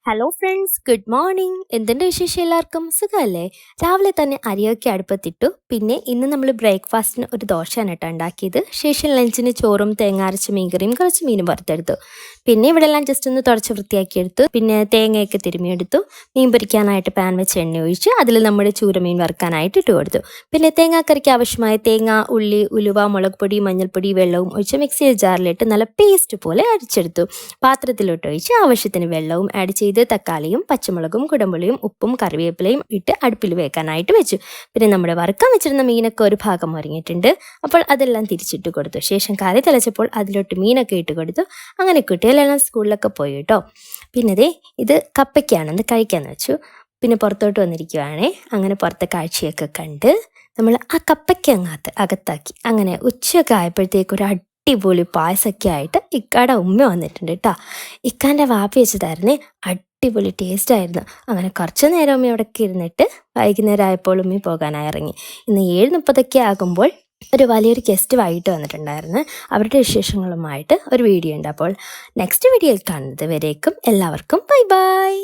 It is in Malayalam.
Hello friends, good morning. എന്തിൻ്റെ വിശേഷം? എല്ലാവർക്കും സുഖമല്ലേ? രാവിലെ തന്നെ അരിയൊക്കെ അടുപ്പത്തിട്ടു. പിന്നെ ഇന്ന് നമ്മൾ ബ്രേക്ക്ഫാസ്റ്റിന് ഒരു ദോശയാണ് കേട്ടോ ഉണ്ടാക്കിയത്. ശേഷം ലഞ്ചിന് ചോറും തേങ്ങ അരച്ച മീൻകറിയും കുറച്ച് മീനും വറുത്തെടുത്തു. പിന്നെ ഇവിടെ എല്ലാം ജസ്റ്റ് ഒന്ന് തുടച്ച് വൃത്തിയാക്കിയെടുത്തു. പിന്നെ തേങ്ങയൊക്കെ തിരുമിയെടുത്തു. മീൻ പൊരിക്കാനായിട്ട് പാൻ വെച്ച് എണ്ണ ഒഴിച്ച് അതിൽ നമ്മുടെ ചൂരമീൻ വറുക്കാനായിട്ട് ഇട്ട് കൊടുത്തു. പിന്നെ തേങ്ങാക്കറിക്ക് ആവശ്യമായ തേങ്ങ, ഉള്ളി, ഉലുവ, മുളക് പൊടി, മഞ്ഞൾപ്പൊടി, വെള്ളവും ഒഴിച്ച് മിക്സിയിൽ ജാറിലിട്ട് നല്ല പേസ്റ്റ് പോലെ അടിച്ചെടുത്തു. പാത്രത്തിലോട്ട് ഒഴിച്ച് ആവശ്യത്തിന് വെള്ളവും ആഡ് ചെയ്ത് തക്കാളിയും പച്ചമുളകും കുടമ്പുളിയും ഉപ്പും കറിവേപ്പിലയും ഇട്ട് അടുപ്പിൽ വെക്കാനായിട്ട് വെച്ചു. പിന്നെ നമ്മുടെ വറുക്കാൻ വെച്ചിരുന്ന മീനൊക്കെ ഒരു ഭാഗം മുരിങ്ങിയിട്ടുണ്ട്. അപ്പോൾ അതെല്ലാം തിരിച്ചിട്ട് കൊടുത്തു. ശേഷം കറി തിളച്ചപ്പോൾ അതിലോട്ട് മീനൊക്കെ ഇട്ട് കൊടുത്തു. അങ്ങനെ കുട്ടികളെല്ലാം സ്കൂളിലൊക്കെ പോയി കേട്ടോ. പിന്നെ ഇത് കപ്പയ്ക്കാണെന്ന് കഴിക്കാമെന്ന് വെച്ചു. പിന്നെ പുറത്തോട്ട് വന്നിരിക്കുവാണേ. അങ്ങനെ പുറത്തെ കാഴ്ചയൊക്കെ കണ്ട് നമ്മൾ ആ കപ്പയ്ക്ക് അകത്താക്കി. അങ്ങനെ ഉച്ചയൊക്കെ ആയപ്പോഴത്തേക്ക് ഒരു അടിപൊളി പായസമൊക്കെ ആയിട്ട് ഇക്കാടെ ഉമ്മ വന്നിട്ടുണ്ട് കേട്ടോ. ഇക്കാൻ്റെ വാപ്പി വെച്ചതായിരുന്നേ. അടിപൊളി ടേസ്റ്റായിരുന്നു. അങ്ങനെ കുറച്ച് നേരം ഉമ്മ ഇവിടേക്ക് ഇരുന്നിട്ട് വൈകുന്നേരം ആയപ്പോൾ ഉമ്മി പോകാനായി ഇറങ്ങി. ഇന്ന് 7:30 ആകുമ്പോൾ ഒരു വലിയൊരു ഗസ്റ്റ് വൈകിട്ട് വന്നിട്ടുണ്ടായിരുന്നു. അവരുടെ വിശേഷങ്ങളുമായിട്ട് ഒരു വീഡിയോ ഉണ്ട്. അപ്പോൾ നെക്സ്റ്റ് വീഡിയോയിൽ കാണുന്നത് വരേക്കും എല്ലാവർക്കും ബൈ ബൈ.